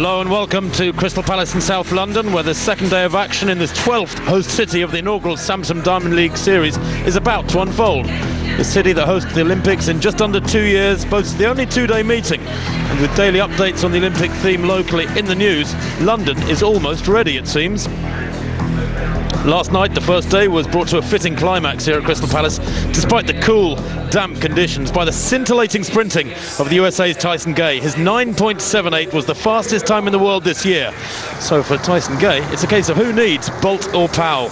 Hello and welcome to Crystal Palace in South London, where the second day of action in this 12th host city of the inaugural Samsung Diamond League series is about to unfold. The city that hosts the Olympics in just under 2 years boasts the only two-day meeting, and with daily updates on the Olympic theme locally in the news, London is almost ready, it seems. Last night, the first day was brought to a fitting climax here at Crystal Palace, despite the cool, damp conditions, by the scintillating sprinting of the USA's Tyson Gay. His 9.78 was the fastest time in the world this year. So for Tyson Gay, it's a case of who needs Bolt or Powell.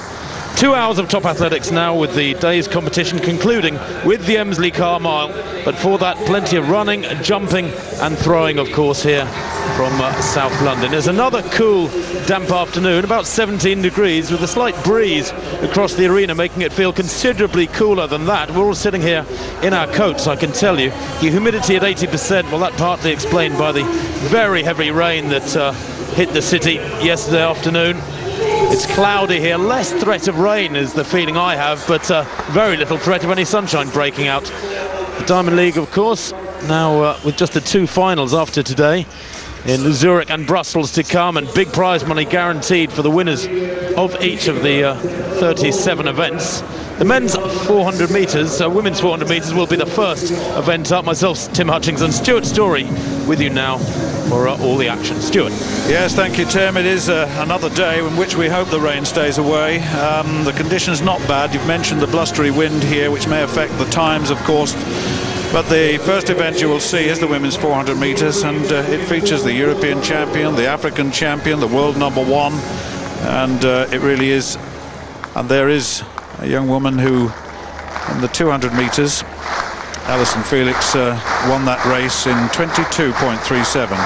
2 hours of top athletics now, with the day's competition concluding with the Emsley Car Mile. But for that, plenty of running, jumping and throwing, of course, here from South London. There's another cool, damp afternoon, about 17 degrees, with a slight breeze across the arena, making it feel considerably cooler than that. We're all sitting here in our coats, I can tell you. The humidity at 80%, well, that partly explained by the very heavy rain that hit the city yesterday afternoon. It's cloudy here, less threat of rain is the feeling I have, but very little threat of any sunshine breaking out. The Diamond League, of course, now with just the two finals after today, in Zurich and Brussels to come, and big prize money guaranteed for the winners of each of the 37 events. The men's 400 metres, women's 400 metres will be the first event up. Myself, Tim Hutchings, and Stuart Story with you now for all the action. Stuart. Yes, thank you, Tim. It is another day in which we hope the rain stays away. The conditions not bad. You've mentioned the blustery wind here, which may affect the times, of course. But the first event you will see is the women's 400 metres, and it features the European champion, the African champion, the world #1, and it really is. And there is a young woman who, in the 200 metres, Alison Felix won that race in 22.37.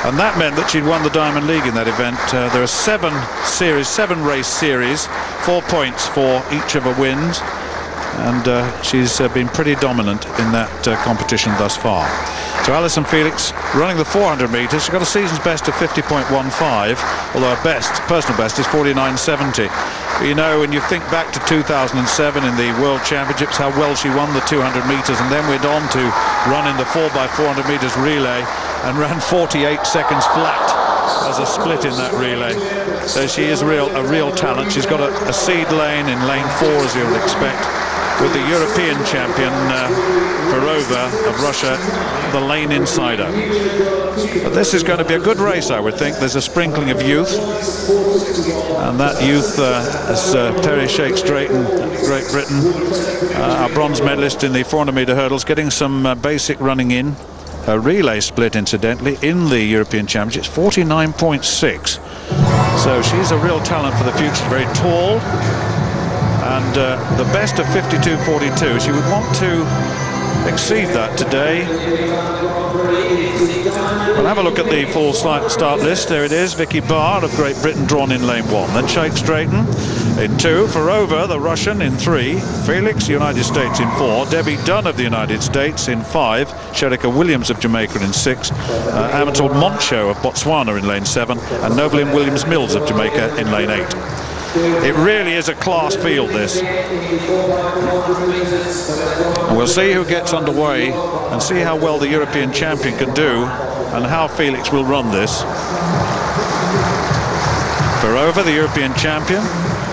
And that meant that she'd won the Diamond League in that event. There are seven race series, 4 points for each of her wins. And she's been pretty dominant in that competition thus far. So Alison Felix running the 400 metres. She's got a season's best of 50.15, although her personal best is 49.70. But you know, when you think back to 2007 in the World Championships, how well she won the 200 metres, and then went on to run in the 4x400 metres relay and ran 48 seconds flat as a split in that relay. So she is a real talent. She's got a seed lane in lane 4, as you would expect, with the European champion Farova of Russia, the lane insider. But this is going to be a good race, I would think. There's a sprinkling of youth, and that youth is Perry Shakes-Drayton, Great Britain, our bronze medalist in the 400-metre hurdles, getting some basic running in. A relay split, incidentally, in the European Championships, 49.6. So she's a real talent for the future. She's very tall, and the best of 52.42. She would want to exceed that today. We'll have a look at the full start list. There it is. Vicky Barr of Great Britain drawn in lane 1. Then Shakes-Drayton in 2. Farova, the Russian, in 3. Felix, United States, in 4. Debbie Dunn of the United States in 5. Sherika Williams of Jamaica in 6. Amatul Moncho of Botswana in lane 7. And Novelyn Williams-Mills of Jamaica in lane 8. It really is a class field, this. And we'll see who gets underway and see how well the European champion can do and how Felix will run this. Farova, the European champion.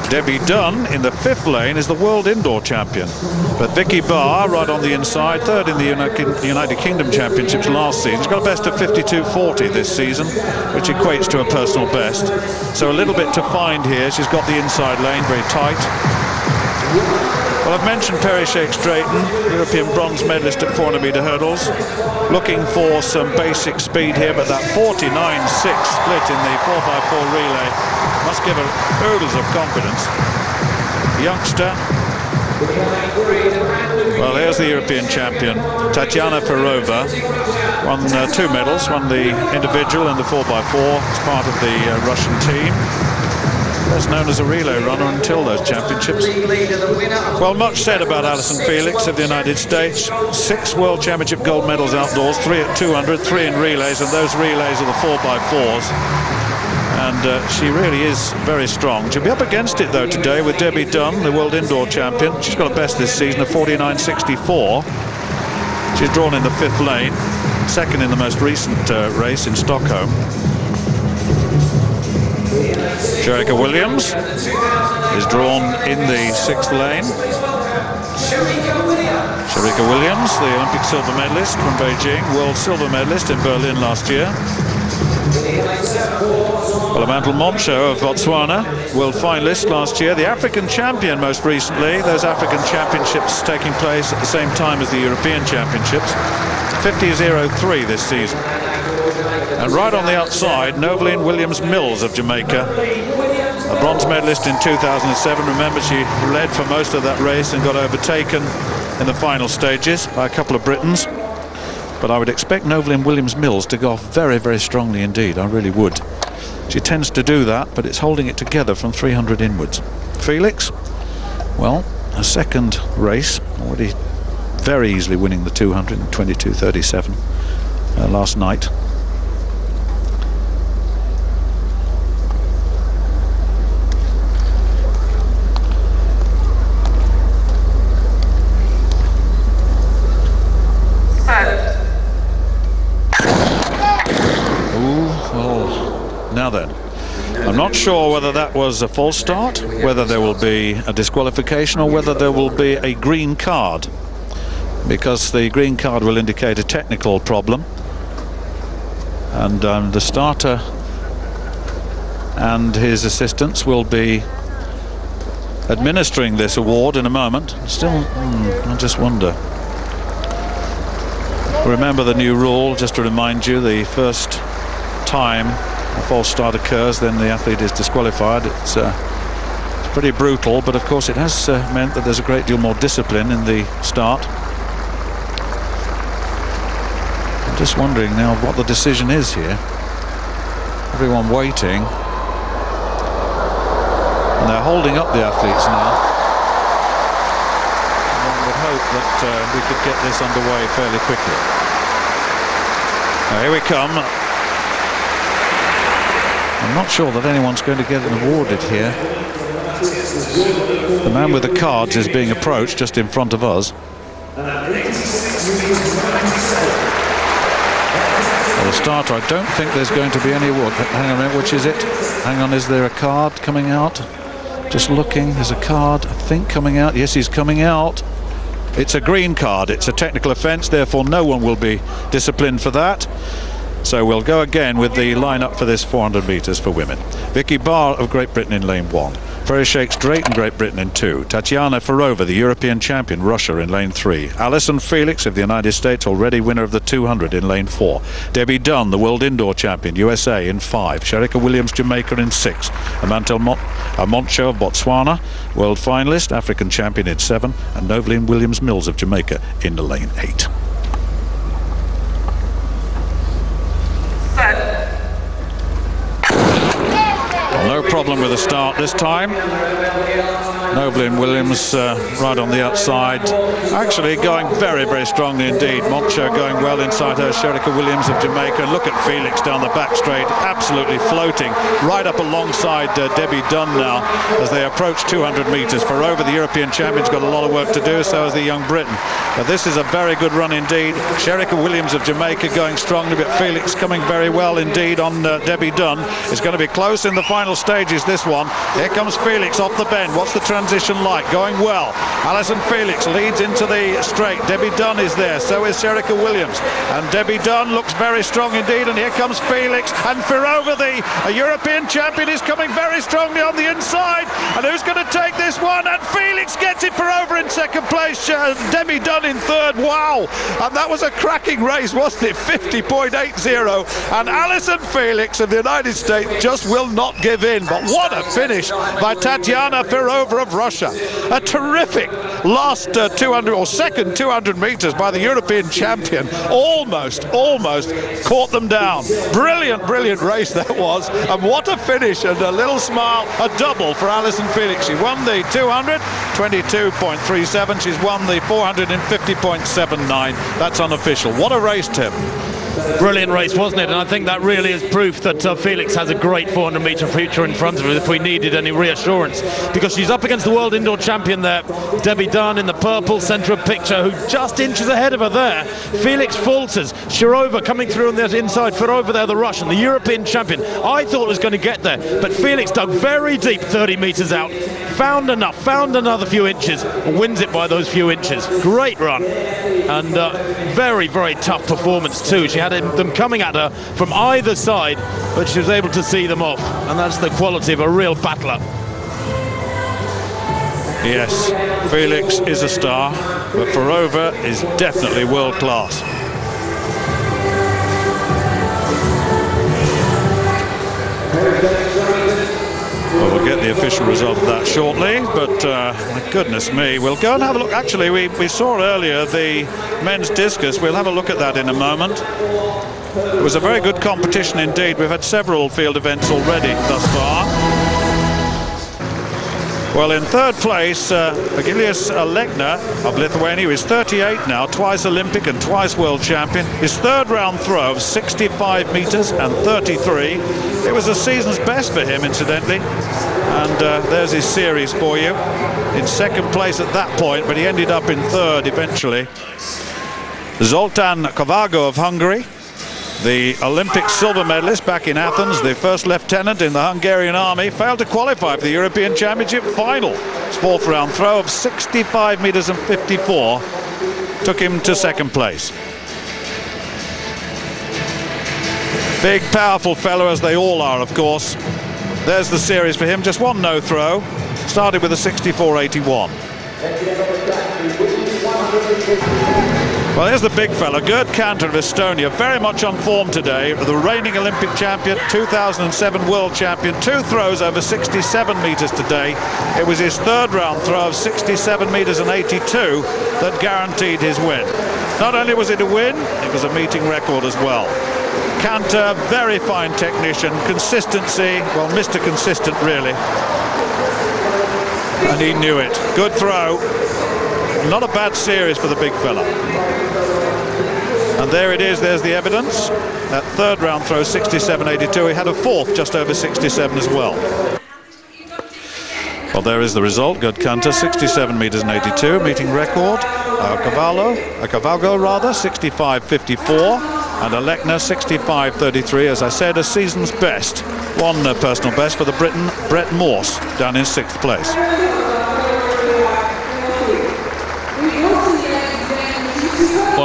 Debbie Dunn in the 5th lane is the world indoor champion. But Vicky Barr right on the inside, 3rd in the United Kingdom Championships last season. She's got a best of 52.40 this season, which equates to a personal best. So a little bit to find here. She's got the inside lane very tight. Well, I've mentioned Perry Shakes-Drayton, European bronze medalist at 400-metre hurdles, looking for some basic speed here, but that 49.6 split in the 4x4 relay must give her oodles of confidence. Youngster. Well, here's the European champion, Tatiana Farova. Won 2 medals, won the individual and the 4x4 as part of the Russian team. Was known as a relay runner until those championships. Well, much said about Alison Felix of the United States. 6 World Championship gold medals outdoors, 3 at 200, 3 in relays, and those relays are the 4x4s. And she really is very strong. She'll be up against it, though, today with Debbie Dunn, the world indoor champion. She's got a best this season of 49.64. She's drawn in the 5th lane, 2nd in the most recent race in Stockholm. Sherika Williams is drawn in the 6th lane. Sherika Williams, the Olympic silver medalist from Beijing, world silver medalist in Berlin last year. Brillantowaya Moncho of Botswana, world finalist last year. The African champion most recently. Those African championships taking place at the same time as the European championships. 50.03 this season. And right on the outside, Noveline Williams-Mills of Jamaica, a bronze medalist in 2007. Remember, she led for most of that race and got overtaken in the final stages by a couple of Britons. But I would expect Noveline Williams-Mills to go off very, very strongly indeed. I really would. She tends to do that, but it's holding it together from 300 inwards. Felix, well, a second race, already very easily winning the 200 in 22.37 last night. Now then, I'm not sure whether that was a false start, whether there will be a disqualification, or whether there will be a green card, because the green card will indicate a technical problem, and the starter and his assistants will be administering this award in a moment. Still, I just wonder. Remember the new rule, just to remind you, the first time a false start occurs, then the athlete is disqualified. It's pretty brutal, but of course it has meant that there's a great deal more discipline in the start. I'm just wondering now what the decision is here. Everyone waiting, and they're holding up the athletes now. One would hope that we could get this underway fairly quickly. Now, here we come. I'm not sure that anyone's going to get it awarded here. The man with the cards is being approached just in front of us. Well, the starter, I don't think there's going to be any award. Hang on a minute, which is it? Hang on, is there a card coming out? Just looking, there's a card, I think, coming out. Yes, he's coming out. It's a green card. It's a technical offence, therefore no one will be disciplined for that. So we'll go again with the lineup for this 400 metres for women. Vicky Barr of Great Britain in lane 1. Freya Shakes-Drake in Great Britain in 2. Tatiana Ferova, the European champion, Russia, in lane 3. Alison Felix of the United States, already winner of the 200, in lane 4. Debbie Dunn, the world indoor champion, USA, in 5. Sherika Williams, Jamaica, in 6. Brillantowaya Moncho of Botswana, world finalist, African champion, in 7. And Noveline Williams-Mills of Jamaica in the lane 8. No problem with the start this time. Noveline Williams right on the outside, actually going very, very strongly indeed. Moncho going well inside her. Sherika Williams of Jamaica. And look at Felix down the back straight, absolutely floating right up alongside Debbie Dunn now as they approach 200 metres. Ferova, the European champion's got a lot of work to do, so has the young Briton. But this is a very good run indeed. Sherika Williams of Jamaica going strongly, but Felix coming very well indeed on Debbie Dunn. It's going to be close in the final stages, this one. Here comes Felix off the bend. What's the transition like? Going well. Alison Felix leads into the straight. Debbie Dunn is there, so is Sherika Williams, and Debbie Dunn looks very strong indeed. And here comes Felix, and Ferova, the European champion, is coming very strongly on the inside. And who's going to take this one? And Felix gets it. Ferova in second place, Debbie Dunn in third. Wow, and that was a cracking race, wasn't it? 50.80, and Alison Felix of the United States just will not give in. But what a finish by Tatiana Ferova of Russia. A terrific last 200 or second 200 metres by the European champion. Almost caught them down. Brilliant race that was, and what a finish, and a little smile, a double for Alison Felix. She won the 200, 22.37. She's won the 400 in 50.79. That's unofficial. What a race, Tim. Brilliant race, wasn't it? And I think that really is proof that Felix has a great 400-metre future in front of him if we needed any reassurance, because she's up against the world indoor champion there, Debbie Dunn in the purple centre of picture, who just inches ahead of her there. Felix falters. Shirova coming through on the inside foot over there, the Russian, the European champion. I thought was going to get there, but Felix dug very deep 30 metres out, found enough, found another few inches, and wins it by those few inches. Great run, and very, very tough performance too. She had them coming at her from either side, but she was able to see them off, and that's the quality of a real battler. Yes, Felix is a star, but Farova is definitely world class. Well, we'll get the official result of that shortly, but my goodness me, we'll go and have a look. Actually, we saw earlier the men's discus. We'll have a look at that in a moment. It was a very good competition indeed. We've had several field events already thus far. Well, in third place, Agilius Alekna of Lithuania, who is 38 now, twice Olympic and twice world champion. His third round throw of 65 metres and 33. It was the season's best for him, incidentally. And there's his series for you. In second place at that point, but he ended up in third eventually. Zoltán Kovács of Hungary, the Olympic silver medalist back in Athens, the first lieutenant in the Hungarian army, failed to qualify for the European Championship final. His fourth round throw of 65 metres and 54 took him to second place. Big, powerful fellow, as they all are, of course. There's the series for him. Just one no throw. Started with a 64.81. Well, here's the big fella, Gerd Kanter of Estonia, very much on form today. The reigning Olympic champion, 2007 world champion, two throws over 67 metres today. It was his third round throw of 67 metres and 82 that guaranteed his win. Not only was it a win, it was a meeting record as well. Kanter, very fine technician, consistency, well, Mr. Consistent really. And he knew it. Good throw. Not a bad series for the big fella. And there it is, there's the evidence. That third round throw, 67.82. He had a fourth just over 67 as well. Well, there is the result. Gerd Kanter, 67 metres and 82, meeting record. Kovács rather, 65.54. And Alekna, 65.33. As I said, a season's best. One personal best for the Briton, Brett Morse, down in 6th place.